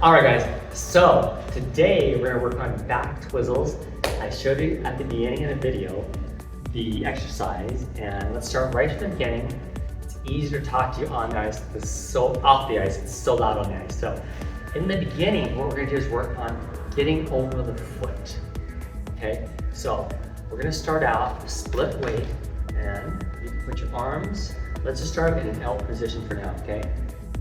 All right, guys. So today we're gonna work on back twizzles. I showed you at the beginning of the video the exercise, and let's start right from the beginning. It's easier to talk to you on the ice. It's so off the ice. It's so loud on the ice. So in the beginning, what we're gonna do is work on getting over the foot. Okay. So we're gonna start out with split weight, and you can put your arms. Let's just start in an L position for now. Okay.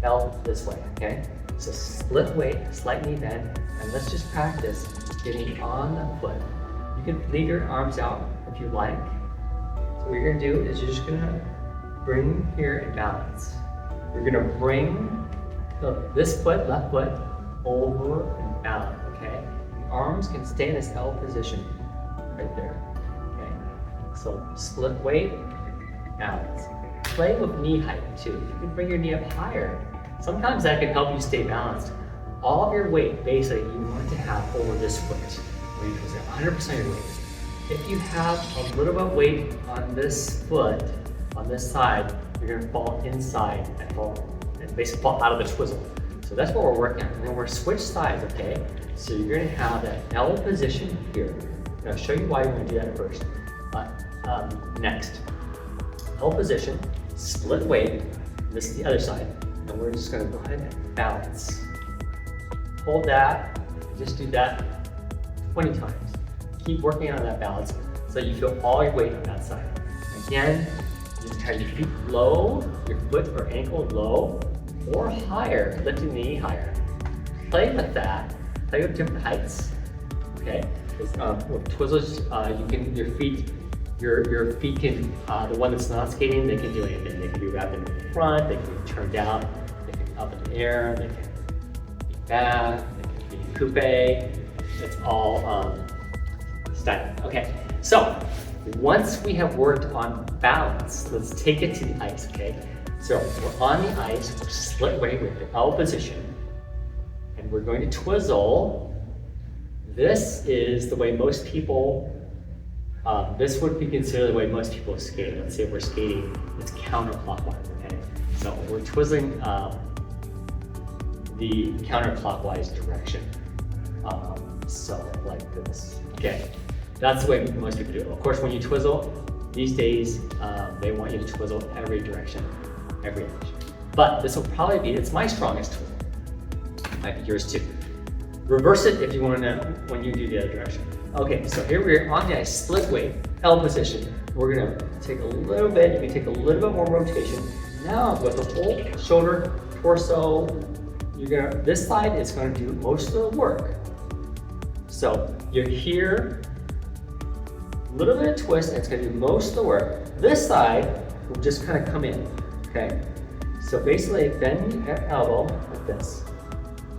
L this way. Okay. So split weight, slight knee bend, and let's just practice getting on the foot. You can leave your arms out if you like. So what you're gonna do is you're just gonna bring here and balance. You're gonna bring this foot, left foot, over and balance, okay? The arms can stay in this L position right there, okay? So split weight, balance. Play with knee height too. If you can bring your knee up higher, sometimes that can help you stay balanced. All of your weight, basically, you want to have over this foot, where you twist 100% of your weight. If you have a little bit of weight on this foot, on this side, you're gonna fall inside and basically fall out of the twizzle. So that's what we're working on. And then we're switch sides, okay? So you're gonna have that L position here. And I'll show you why you're gonna do that first. Next, L position, split weight. This is the other side. And we're just gonna go ahead and balance. Hold that, just do that 20 times. Keep working on that balance so you feel all your weight on that side. Again, just have your feet low, your foot or ankle low or higher, lifting the knee higher. Play with that, play with different heights, okay? With twizzles, your feet can, the one that's not skating, they can do anything. They can be wrapped in the front, they can be turned out, they can be up in the air, they can be back, they can be coupe. It's all style. Okay, so once we have worked on balance, let's take it to the ice, okay? So we're on the ice, we're split weight with the L position, and we're going to twizzle. This is the way most people, this would be considered the way most people skate. Let's say if we're skating, it's counterclockwise, okay? So we're twizzling the counterclockwise direction. So like this, okay? That's the way most people do it. Of course, when you twizzle, these days, they want you to twizzle every direction, every inch. But this will probably be, it's my strongest twizzle. Might be yours too. Reverse it if you want to know when you do the other direction. Okay, so here we're on the ice, split weight, L position. We're gonna take a little bit, you can take a little bit more rotation. Now with the whole shoulder, torso, this side is gonna do most of the work. So you're here, a little bit of twist, and it's gonna do most of the work. This side will just kind of come in, okay? So basically bend your elbow like this.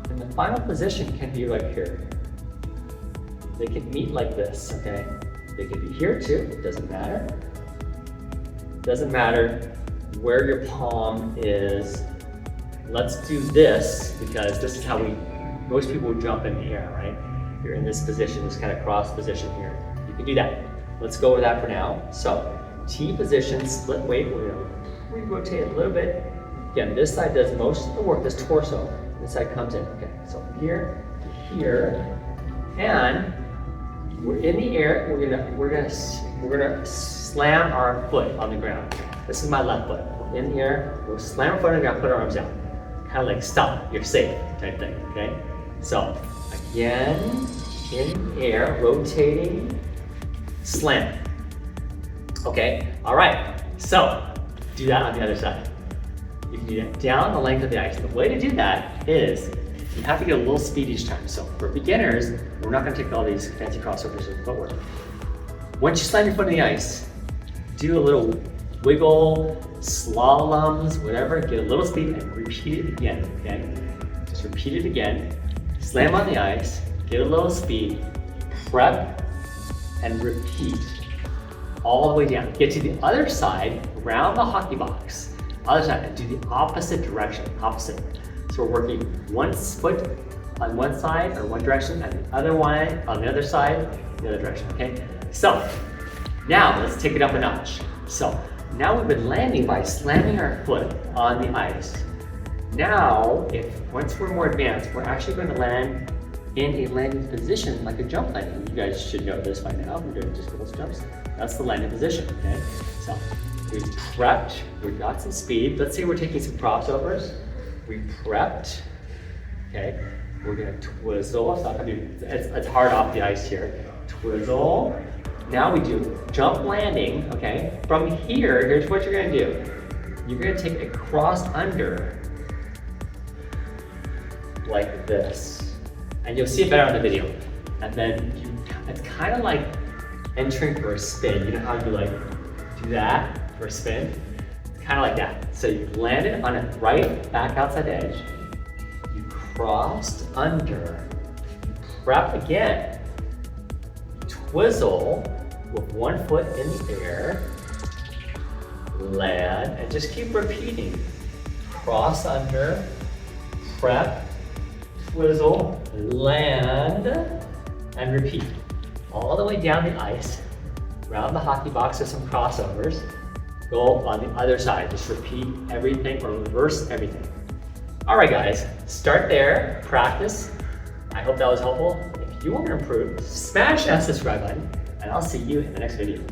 And the final position can be right here. They can meet like this, okay? They can be here too, it doesn't matter. Doesn't matter where your palm is. Let's do this, because this is how most people would jump in the air, right? You're in this position, this kind of cross position here. You can do that. Let's go with that for now. So, T position, split weight, we're gonna re-rotate a little bit. Again, this side does most of the work, this torso. This side comes in, okay? So from here to here, and we're in the air, we're gonna slam our foot on the ground. This is my left foot. In the air, we'll slam our foot on the ground, put our arms out. Kind of like stop, you're safe type thing, okay? So, again, in air, rotating, slam. Okay, all right, so do that on the other side. You can do that down the length of the ice. The way to do that is you have to get a little speed each time. So for beginners, we're not gonna take all these fancy crossovers with footwork. Once you slam your foot in the ice, do a little wiggle, slaloms, whatever, get a little speed and repeat it again, okay? Just repeat it again. Slam on the ice, get a little speed, prep, and repeat all the way down. Get to the other side, around the hockey box, other side, and do the opposite direction, opposite. So we're working one foot on one side or one direction, and the other one on the other side, the other direction, okay? So now let's take it up a notch. So now we've been landing by slamming our foot on the ice. Now, once we're more advanced, we're actually going to land in a landing position like a jump landing. You guys should know this by now. We're doing just those jumps. That's the landing position, okay? So we've prepped, we've got some speed. Let's say we're taking some crossovers. We prepped, okay? We're gonna twizzle. It's not gonna be, it's hard off the ice here. Twizzle. Now we do jump landing, okay? From here, here's what you're gonna do. You're gonna take a cross under like this. And you'll see it better on the video. And then it's kind of like entering for a spin. You know how you like do that for a spin? It's kind of like that. So you landed on it right back outside edge. You crossed under. You prep again. Twizzle with one foot in the air. Land and just keep repeating. Cross under, prep, twizzle, land, and repeat. All the way down the ice, around the hockey box with some crossovers. Go on the other side. Just repeat everything or reverse everything. All right, guys, start there, practice. I hope that was helpful. If you want to improve, smash that subscribe button, and I'll see you in the next video.